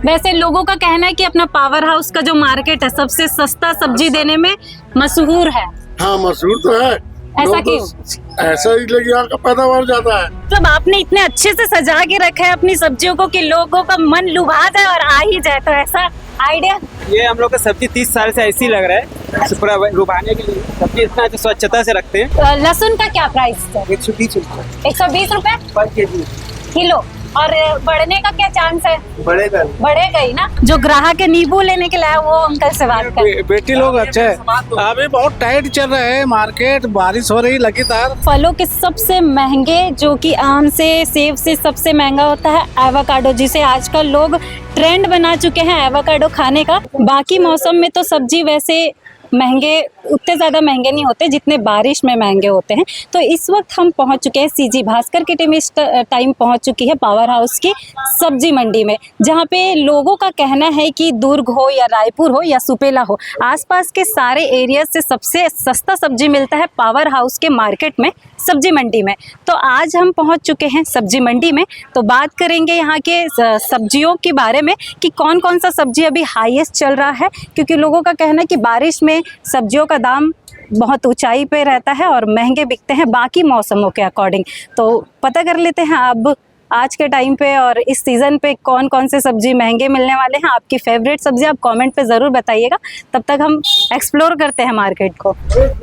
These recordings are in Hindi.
वैसे लोगों का कहना है कि अपना पावर हाउस का जो मार्केट है सबसे सस्ता सब्जी देने में मशहूर है। हाँ मशहूर तो है। ऐसा लोग क्यों? ऐसा ही लगे यहाँ का पैदावार ज्यादा है। मतलब आपने इतने अच्छे से सजा के रखा है अपनी सब्जियों को कि लोगों का मन लुभा जाए और आ ही जाए, तो ऐसा आइडिया। ये हम लोग का सब्जी 30 साल से ऐसी लग रहा है, पूरा लुभाने के लिए सब्जी इतना स्वच्छता से रखते हैं। लहसुन का क्या प्राइस है? 120 रुपये 120 रुपए पर केजी। किलो। और बढ़ने का क्या चांस है? बढ़ेगा ही ना। जो ग्राहक है नींबू लेने के लिए वो अंकल से बात कर। बेटी लोग अच्छे अभी बहुत टाइट चल रहे हैं मार्केट, बारिश हो रही लगातार। फलों के सबसे महंगे, जो कि आम से सेब से सबसे महंगा होता है एवोकाडो, जिसे आजकल लोग ट्रेंड बना चुके हैं एवोकाडो खाने का। बाकी मौसम में तो सब्जी वैसे महंगे, उतने ज़्यादा महंगे नहीं होते जितने बारिश में महंगे होते हैं। तो इस वक्त हम पहुंच चुके हैं, सीजी भास्कर की टीम इस टाइम पहुंच चुकी है पावर हाउस की सब्जी मंडी में, जहां पे लोगों का कहना है कि दुर्ग हो या रायपुर हो या सुपेला हो, आसपास के सारे एरिया से सबसे सस्ता सब्जी मिलता है पावर हाउस के मार्केट में, सब्जी मंडी में। तो आज हम पहुंच चुके हैं सब्जी मंडी में, तो बात करेंगे यहाँ के सब्जियों के बारे में कि कौन कौन सा सब्जी अभी हाईएस्ट चल रहा है, क्योंकि लोगों का कहना है कि बारिश में सब्जियों का दाम बहुत ऊंचाई पे रहता है और महंगे बिकते हैं बाकी मौसमों के अकॉर्डिंग। तो पता कर लेते हैं अब आज के टाइम पे और इस सीज़न पे कौन कौन से सब्जी महंगे मिलने वाले हैं। आपकी फेवरेट सब्जी आप कमेंट पे ज़रूर बताइएगा। तब तक हम एक्सप्लोर करते हैं मार्केट को।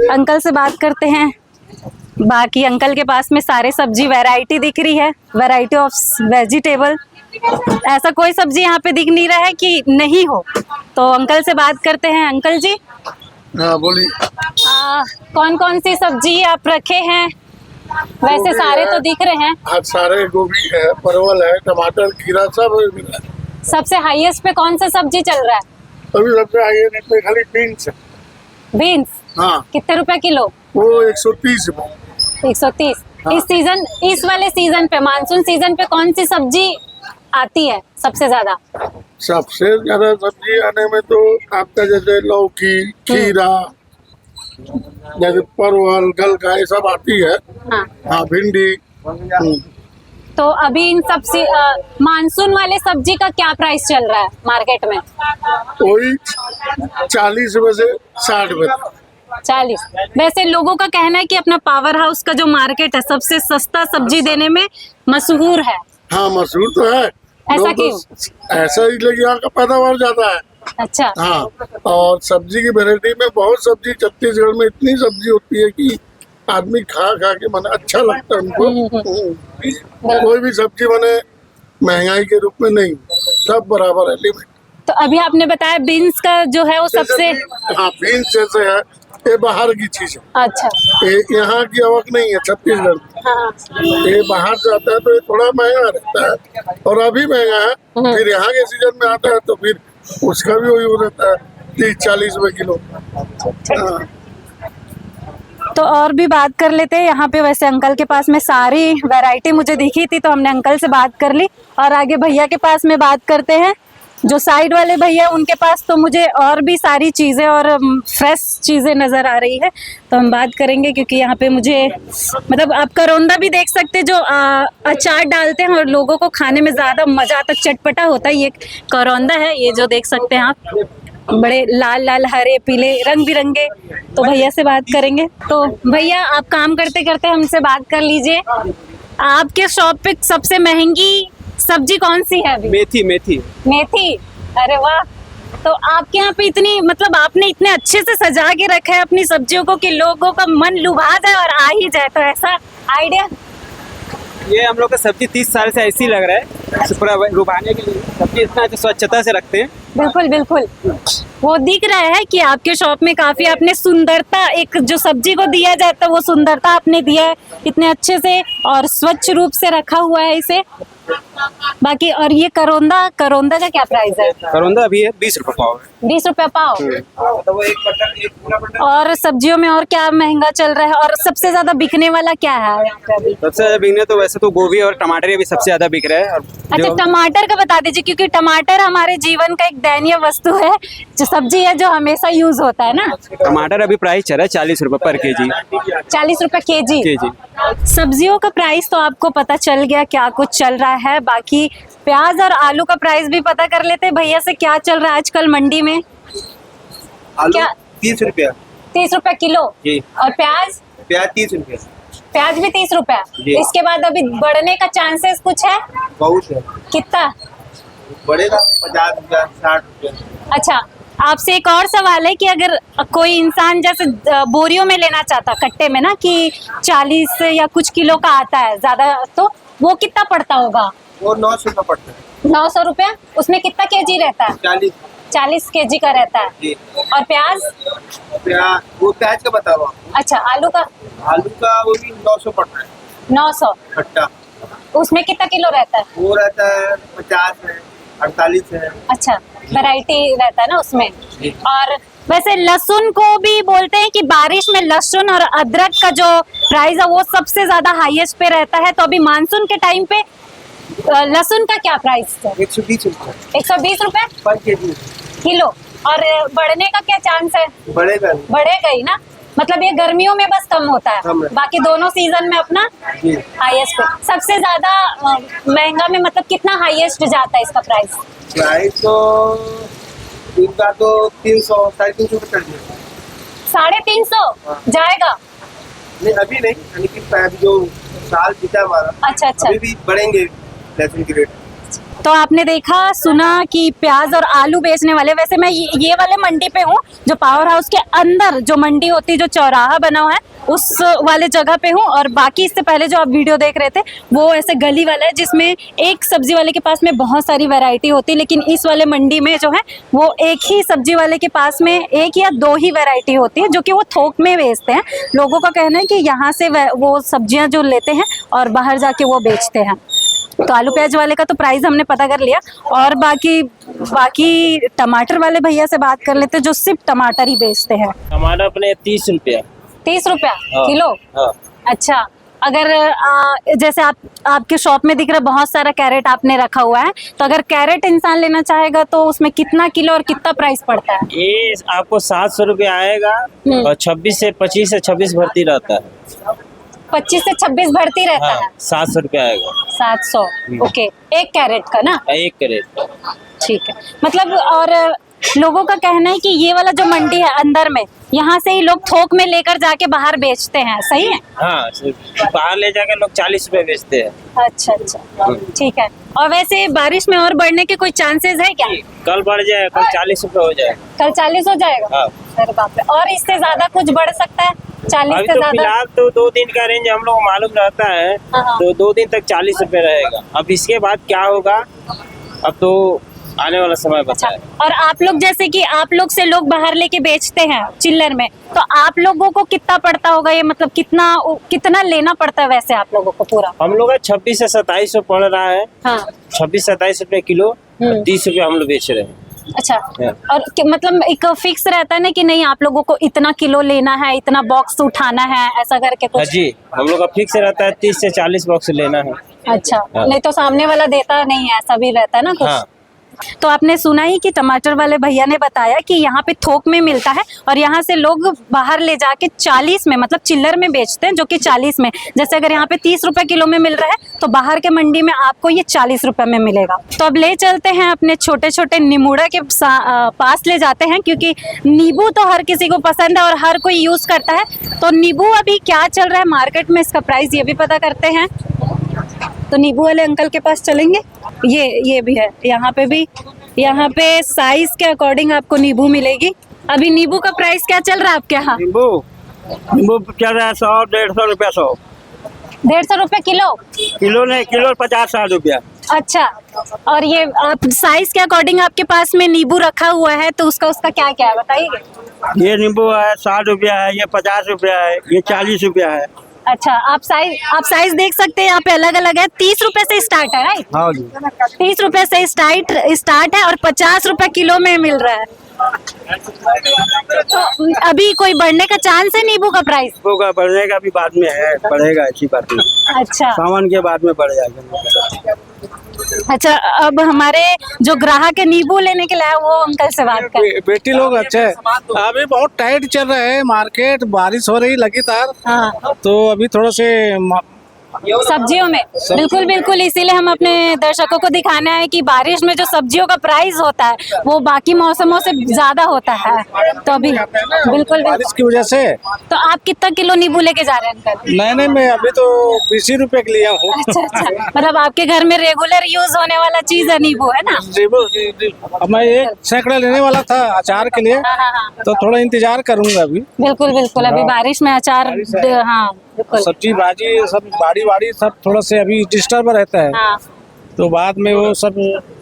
अंकल से बात करते हैं। बाकी अंकल के पास में सारे सब्जी वैरायटी दिख रही है, वैरायटी ऑफ वेजिटेबल। ऐसा कोई सब्जी यहाँ पे दिख नहीं रहा है कि नहीं हो। तो अंकल से बात करते हैं। अंकल जी, हाँ बोलिए। कौन कौन सी सब्जी आप रखे हैं? वैसे सारे तो दिख रहे हैं। हाँ सारे, गोभी है, परवल है, टमाटर, खीरा सब मिला है। सबसे हाईएस्ट पे कौन सा सब्जी चल रहा है? अभी सबसे आगे नहीं खाली बीन्स है। बीन्स? हाँ कितने रुपए किलो? वो 130 रुपये। 130। हाँ। इस सीजन, इस वाले सीजन पे, मानसून सीजन पे कौन सी सब्जी आती है सबसे ज्यादा? सबसे ज्यादा सब्जी आने में तो आपका जैसे लौकी, खीरा, जैसे परवल, गलका, ये सब आती है। हाँ। हाँ भिंडी। तो अभी इन सबसे मानसून वाले सब्जी का क्या प्राइस चल रहा है मार्केट में? वही 40 रुपए से 60 रुपए। 40। वैसे लोगों का कहना है कि अपना पावर हाउस का जो मार्केट है सबसे सस्ता सब्जी देने में मशहूर है। हाँ मशहूर तो है। ऐसा लोग क्यों? ऐसा ही लगे यहाँ का पैदावार ज्यादा है। अच्छा। हाँ, और सब्जी की वैरायटी में बहुत सब्जी, छत्तीसगढ़ में इतनी सब्जी होती है कि आदमी खा खा के मन अच्छा लगता है उनको। कोई भी सब्जी बने महंगाई के रूप में नहीं, सब बराबर है, लिमिट। तो अभी आपने बताया बीन्स का जो है वो सबसे। हाँ बीन्स जैसे है, ये बाहर की चीज है। अच्छा। ये यहाँ की आवक नहीं है छत्तीसगढ़ में। हाँ। ये बाहर से आता है तो ये थोड़ा महंगा रहता है, और अभी महंगा है। फिर यहाँ के सीजन में आता है तो फिर उसका भी वही हो रहता है 30-40 रुपए किलो। हाँ। तो और भी बात कर लेते हैं यहाँ पे। वैसे अंकल के पास में सारी वैरायटी मुझे दिखी थी तो हमने अंकल से बात कर ली, और आगे भैया के पास में बात करते हैं। जो साइड वाले भैया उनके पास तो मुझे और भी सारी चीज़ें और फ्रेश चीज़ें नज़र आ रही है, तो हम बात करेंगे। क्योंकि यहाँ पे मुझे मतलब आप करौंदा भी देख सकते हैं, जो अचार डालते हैं और लोगों को खाने में ज़्यादा मज़ा आता, चटपटा होता है। ये करौंदा है, ये जो देख सकते हैं आप, बड़े लाल लाल हरे पीले रंग बिरंगे। तो भैया से बात करेंगे। तो भैया आप काम करते करते हमसे बात कर लीजिए। आपके शॉप पे सबसे महंगी सब्जी कौन सी है अभी? मेथी। मेथी? अरे वाह। तो आपके यहाँ पे इतनी, मतलब आपने इतने अच्छे से सजा के रखा है अपनी सब्जियों को कि लोगों का मन लुभा जाए और आ ही जाए, तो ऐसा आइडिया। ये हम लोग का सब्जी 30 साल से ऐसी लग रहा है, पूरा लुभाने के लिए सब्जी इतना स्वच्छता से रखते हैं। बिल्कुल बिल्कुल। वो दिख रहा है कि आपके शॉप में काफी आपने सुंदरता, एक जो सब्जी को दिया जाता है वो सुंदरता आपने दिया है इतने अच्छे से और स्वच्छ रूप से रखा हुआ है इसे। बाकी और ये करौंदा का क्या प्राइस है? करौंदा अभी है 20 रुपए पाव है। 20 रुपए पाव। तो वो एक पूरा बंडल। और सब्जियों में और क्या महंगा चल रहा है और सबसे ज्यादा बिकने वाला क्या है यहाँ पे अभी? सबसे ज्यादा बिकने तो वैसे तो गोभी और टमाटर अभी सबसे ज्यादा बिक रहा है। और अच्छा, टमाटर का बता दीजिए, क्योंकि टमाटर हमारे जीवन का एक दयनीय वस्तु है, जो सब्जी है जो हमेशा यूज होता है ना। टमाटर अभी प्राइस चल रहा है 40 रुपए पर केजी। 40 रुपए केजी। सब्जियों का प्राइस तो आपको पता चल गया क्या कुछ चल रहा है। बाकी प्याज और आलू का प्राइस भी पता कर लेते हैं भैया से, क्या चल रहा है आजकल मंडी में। आलू क्या? 30 रुपया 30 रुपए किलो। जी। और प्याज? प्याज 30 रुपया। प्याज भी 30 रुपया। जी। इसके बाद अभी बढ़ने का चांसेस कुछ है? बहुत है, कितना? बढ़ेगा 50 रुपया 60 रुपया। अच्छा, आपसे एक और सवाल है कि अगर कोई इंसान जैसे बोरियों में लेना चाहता, कट्टे में ना, कि 40 या कुछ किलो का आता है ज्यादा, तो वो कितना पड़ता होगा? वो 900 का पड़ता है। 900 रुपया। उसमें कितना केजी रहता है? 40 केजी का रहता है। जी। और प्याज? वो प्याज का बताओ आप। अच्छा, आलू का? आलू का वो भी 900 पड़ता है। 900। खट्टा उसमें कितना किलो रहता है? वो रहता है 50 है, 48 है। अच्छा, वैरायटी रहता है ना उसमें। जी। और वैसे लहसुन को भी बोलते हैं कि बारिश में लहसुन और अदरक का जो प्राइस है वो सबसे ज्यादा हाईएस्ट पे रहता है। तो अभी मानसून के टाइम पे लहसुन का क्या प्राइस है? 120 रुपया 120 रुपए पर केजी। किलो। और बढ़ने का क्या चांस है? बढ़ेगा। बढ़ेगा ही ना, मतलब ये गर्मियों में बस कम होता है, कम है। बाकी दोनों सीजन में अपना जी। हाईएस्ट पे। सबसे ज्यादा महंगा में मतलब कितना हाईएस्ट जाता है इसका प्राइस? प्राइस तो इनका तो 300 350 रुपये चल जाएगा। 350 जाएगा? नहीं अभी नहीं, लेकिन अभी जो साल बीता हमारा, अच्छा अच्छा। अभी भी बढ़ेंगे लहसुन की रेट। तो आपने देखा सुना कि प्याज और आलू बेचने वाले, वैसे मैं ये वाले मंडी पे हूँ जो पावर हाउस के अंदर जो मंडी होती है, जो चौराहा बना हुआ है उस वाले जगह पे हूँ। और बाकी इससे पहले जो आप वीडियो देख रहे थे वो ऐसे गली वाला है जिसमें एक सब्जी वाले के पास में बहुत सारी वैरायटी होती है, लेकिन इस वाले मंडी में जो है वो एक ही सब्जी वाले के पास में 1 या 2 ही वैरायटी होती है, जो कि वो थोक में बेचते हैं। लोगों का कहना है कि यहाँ से वो सब्जियाँ जो लेते हैं और बाहर जाके वो बेचते हैं। तो आलू प्याज वाले का तो प्राइस हमने पता कर लिया, और बाकी टमाटर वाले भैया से बात कर लेते हैं जो सिर्फ टमाटर ही बेचते हैं। टमाटर अपने 30 रुपया। 30 रुपया हाँ। किलो? हाँ। अच्छा, अगर जैसे आपके शॉप में दिख रहा है बहुत सारा कैरेट आपने रखा हुआ है, तो अगर कैरेट इंसान लेना चाहेगा तो उसमें कितना किलो और कितना प्राइस पड़ता है? ये आपको 700 रुपया आएगा और 25 से 26 भर्ती रहता है। 25 से 26 भर्ती रहता हाँ, है। 700 रुपया आएगा। 700। ओके, एक कैरेट का ना? 1 कैरेट। ठीक है, मतलब और लोगों का कहना है कि ये वाला जो मंडी है अंदर में, यहाँ से ही लोग थोक में लेकर जाके बाहर बेचते हैं, सही है? हाँ, बाहर ले जाके लोग 40 रुपए बेचते हैं। अच्छा अच्छा, ठीक है। और वैसे बारिश में और बढ़ने के कोई चांसेस है क्या? कल बढ़ जाए, कल 40 रुपए हो जाए। कल 40 हो जाएगा? हाँ। अरे बाप रे, और इससे ज्यादा कुछ बढ़ सकता है? 40 अभी से तो ज्यादा? फिलहाल तो 2 दिन का रेंज हम लोग को मालूम रहता है, हाँ। तो 2 दिन तक 40 रुपए रहेगा। अब इसके बाद क्या होगा अब तो आने वाला समय अच्छा, बता है। और आप लोग जैसे कि आप लोग से लोग बाहर लेके बेचते हैं चिल्लर में, तो आप लोगों को कितना पड़ता होगा ये, मतलब कितना लेना पड़ता है वैसे आप लोगों को पूरा? हम लोग का 26 से 2700 पड़ रहा है। हाँ। 26-27 रुपए किलो, 30 रुपए हम लोग बेच रहे हैं। अच्छा, हाँ। और मतलब एक फिक्स रहता है ना कि नहीं आप लोगों को इतना किलो लेना है, इतना बॉक्स उठाना है, ऐसा करके हाँ कुछ? जी, हम लोग का फिक्स रहता है 30 से 40 बॉक्स लेना है। अच्छा, हाँ। नहीं तो सामने वाला देता नहीं है, ऐसा भी रहता है ना कुछ? हाँ। तो आपने सुना ही कि टमाटर वाले भैया ने बताया कि यहाँ पे थोक में मिलता है और यहाँ से लोग बाहर ले जाके 40 में, मतलब चिल्लर में बेचते हैं, जो कि 40 में, जैसे अगर यहाँ पे 30 रुपए किलो में मिल रहा है तो बाहर के मंडी में आपको ये 40 रुपए में मिलेगा। तो अब ले चलते हैं अपने छोटे छोटे नींबूड़ा के पास ले जाते हैं, क्योंकि नींबू तो हर किसी को पसंद है और हर कोई यूज करता है। तो नींबू अभी क्या चल रहा है मार्केट में, इसका प्राइस ये भी पता करते हैं। तो नींबू वाले अंकल के पास चलेंगे। ये भी है, यहाँ पे साइज के अकॉर्डिंग आपको नींबू मिलेगी। अभी नींबू का प्राइस क्या चल रहा है आपके यहाँ? नींबू चल रहा है 100-150 रुपया 100। 150 रुपए किलो? किलो नहीं, किलो 50-60 रुपया। अच्छा, और ये आप साइज के अकॉर्डिंग आपके पास में नींबू रखा हुआ है, तो उसका क्या क्या है बताइए? ये नींबू है 60 रुपया है, ये 50 रुपया है, ये 40 रुपया है। अच्छा, आप साइज देख सकते हैं, यहाँ पे अलग अलग है। 30 रुपए से स्टार्ट है, राइट? हाँ जी। 30 रुपए से स्टार्ट है और 50 रुपए किलो में मिल रहा है। तो अभी कोई बढ़ने का चांस है नींबू का प्राइस? नींबू का बढ़ने का भी बाद में है, बढ़ेगा, ऐसी बात नहीं। अच्छा सावन के बाद में बढ़ जाएगा। अच्छा, अब हमारे जो ग्राहक है नींबू लेने के लिए वो अंकल से बात कर। बेटी लोग अच्छे हैं। अभी बहुत टाइट चल रहा है मार्केट, बारिश हो रही लगातार, हाँ। तो अभी थोड़ा से सब्जियों में बिल्कुल बिल्कुल, इसीलिए हम अपने दर्शकों को दिखाना है कि बारिश में जो सब्जियों का प्राइस होता है वो बाकी मौसमों से ज्यादा होता है। तो अभी बिल्कुल बारिश की वजह से तो आप कितना किलो नींबू लेके जा रहे हैं अंकल? नहीं मैं अभी तो 20 रुपए के लिया हूँ। अच्छा अच्छा, मतलब आपके घर में रेगुलर यूज होने वाला चीज है नींबू, है ना? अब मैं एक सैकड़ा लेने वाला था अचार के लिए, हाँ, तो थोड़ा इंतजार करूंगा अभी। बिल्कुल बिल्कुल, अभी बारिश में अचार, हाँ बिल्कुल, सब्जी भाजी सब बाड़ी सब थोड़ा से अभी डिस्टर्ब रहता है, हाँ तो बाद में वो सब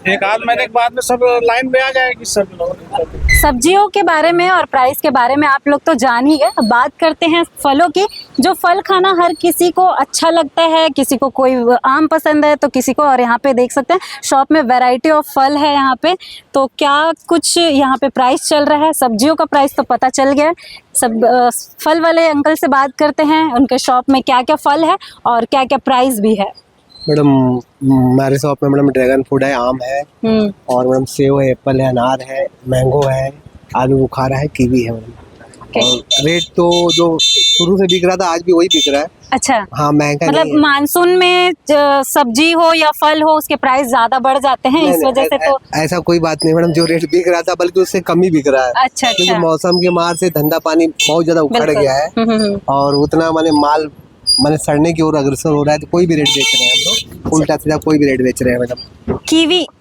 एक आध महीने के बाद में सब लाइन में आ जाएगी सब लोग। सब्जियों के बारे में और प्राइस के बारे में आप लोग तो जान ही गए। अब बात करते हैं फलों की। जो फल खाना हर किसी को अच्छा लगता है, किसी को कोई आम पसंद है तो किसी को, और यहाँ पे देख सकते हैं शॉप में वैरायटी ऑफ फल है यहाँ पे। तो क्या कुछ यहाँ पे प्राइस चल रहा है, सब्जियों का प्राइस तो पता चल गया है। सब फल वाले अंकल से बात करते हैं, उनके शॉप में क्या क्या फल है और क्या क्या प्राइस भी है। मैडम हमारे शॉप में मैडम ड्रैगन फ्रूट है, आम है, और मैडम सेव है, एप्पल है, अनार है, मैंगो है, आलू बुखारा है, कीवी है मैडम। और रेट तो जो शुरू से बिक रहा था आज भी वही बिक रहा है। अच्छा, हाँ महंगा मतलब नहीं है। मानसून में सब्जी हो या फल हो उसके प्राइस ज्यादा बढ़ जाते हैं, इस नहीं, वजह से तो ऐसा कोई बात नहीं मैडम, जो रेट बिक रहा था बल्कि उससे कम ही बिक रहा है। अच्छा क्योंकि अच्छा, मौसम के मार से धंधा पानी बहुत ज्यादा उखड़ बिल्कुल। गया है, और उतना माने माल माने सड़ने की ओर अग्रसर हो रहा है, तो कोई भी रेट बेच रहे हैं हम लोग, उल्टा सीधा कोई भी रेट बेच रहे हैं मैडम।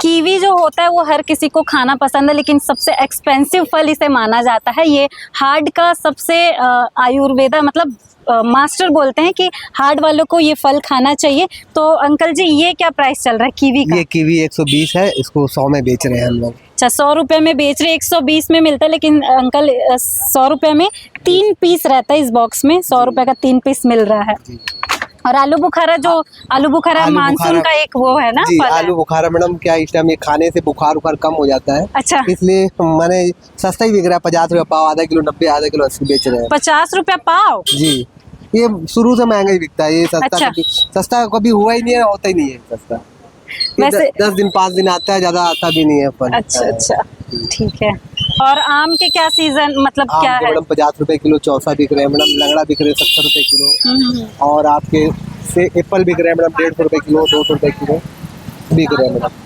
कीवी जो होता है वो हर किसी को खाना पसंद है, लेकिन सबसे एक्सपेंसिव फल इसे माना जाता है। ये हार्ट का सबसे आयुर्वेदा मतलब मास्टर बोलते हैं कि हार्ट वालों को ये फल खाना चाहिए। तो अंकल जी ये क्या प्राइस चल रहा है कीवी का? ये कीवी 120 है, इसको 100 में बेच रहे हैं हम लोग। अच्छा, 100 रुपए में बेच रहे, 120 में मिलता है, लेकिन अंकल 100 रुपए में 3 पीस रहता है इस बॉक्स में, 100 रुपए का 3 पीस मिल रहा है। और आलू बुखारा मानसून का एक वो है ना जी, फल है। आलू बुखारा मैडम क्या इस टाइम ये खाने से बुखार कम हो जाता है, अच्छा, इसलिए मैंने सस्ता ही बिक रहा है, 50 रुपया पाव, आधा किलो 90, आधा किलो 80 बेच रहे हैं। 50 रुपया पाव? जी, ये शुरू से महंगा ही बिकता है, ये अच्छा। सस्ता कभी हुआ ही नहीं है, होता ही नहीं है सस्ता। वैसे 10 दिन 5 दिन आता है, ज्यादा आता भी नहीं है फल। अच्छा अच्छा, ठीक है। और आम के क्या सीजन मतलब आम क्या तो है? मैडम 50 रुपए किलो चौसा बिक रहे हैं मैडम, लंगड़ा बिक रहे हैं 70 रुपए किलो, और आपके से एप्पल बिक रहे हैं मैडम 150 रुपए किलो, 200 रुपए किलो बिक रहे हैं मैडम।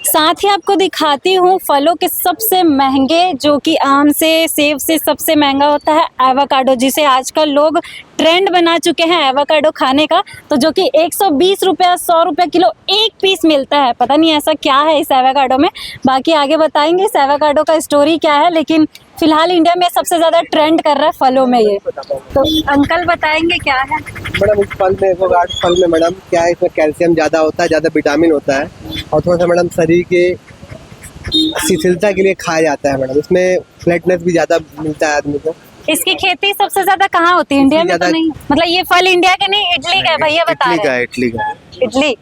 साथ ही आपको दिखाती हूँ फलों के सबसे महंगे, जो कि आम से सेब से सबसे महंगा होता है एवोकाडो, जिसे आजकल लोग ट्रेंड बना चुके हैं एवोकाडो खाने का। तो जो कि 120 रुपया 100 रुपये किलो एक पीस मिलता है। पता नहीं ऐसा क्या है इस एवोकाडो में, बाकी आगे बताएंगे इस एवोकाडो का स्टोरी क्या है। लेकिन फिलहाल इंडिया में सबसे ज्यादा ट्रेंड कर रहा है फलों में ये। तो अंकल बताएंगे क्या है? मैडम इस फल में एवोकाडो फल में मैडम क्या है, इसमें कैल्शियम ज़्यादा होता है, ज़्यादा विटामिन होता है, और थोड़ा सा मैडम शरीर के शिथिलता के लिए खाया जाता है मैडम। इसमें फ्लैटनेस भी ज़्यादा मिलता है आदमी को। इसकी खेती सबसे ज्यादा कहाँ होती है? इंडिया में तो ज्यादा- नहीं, मतलब ये फल इंडिया के नहीं, इटली का है भैया बता रहे हैं। इटली का इटली,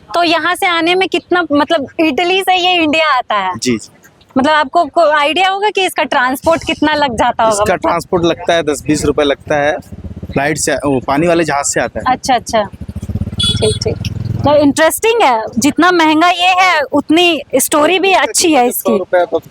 तो यहाँ से आने में कितना, मतलब इटली से ये इंडिया आता है? जी, मतलब आपको आइडिया होगा कि इसका ट्रांसपोर्ट कितना लग जाता होगा? इसका मतलब? ट्रांसपोर्ट लगता है 10-20 रुपए लगता है, फ्लाइट से वो पानी वाले जहाज से आता है। अच्छा अच्छा, ठीक ठीक, तो इंटरेस्टिंग है। जितना महंगा ये है उतनी स्टोरी भी अच्छी है इसकी।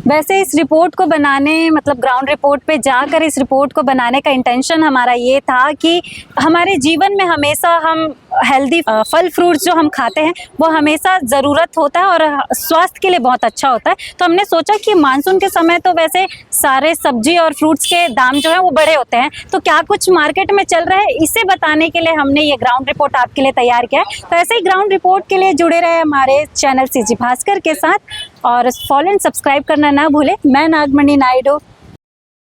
वैसे इस रिपोर्ट को बनाने, मतलब ग्राउंड रिपोर्ट पे जाकर इस रिपोर्ट को बनाने का इंटेंशन हमारा ये था कि हमारे जीवन में हमेशा हम हेल्दी फल फ्रूट्स जो हम खाते हैं वो हमेशा ज़रूरत होता है और स्वास्थ्य के लिए बहुत अच्छा होता है। तो हमने सोचा कि मानसून के समय तो वैसे सारे सब्जी और फ्रूट्स के दाम जो है वो बड़े होते हैं, तो क्या कुछ मार्केट में चल रहा है इसे बताने के लिए हमने ये ग्राउंड रिपोर्ट आपके लिए तैयार किया है। तो ऐसे ही ग्राउंड रिपोर्ट के लिए जुड़े रहे हमारे चैनल सीजी भास्कर के साथ, और फॉलो एंड सब्सक्राइब करना ना भूलें। मैं नागमणि नायडू,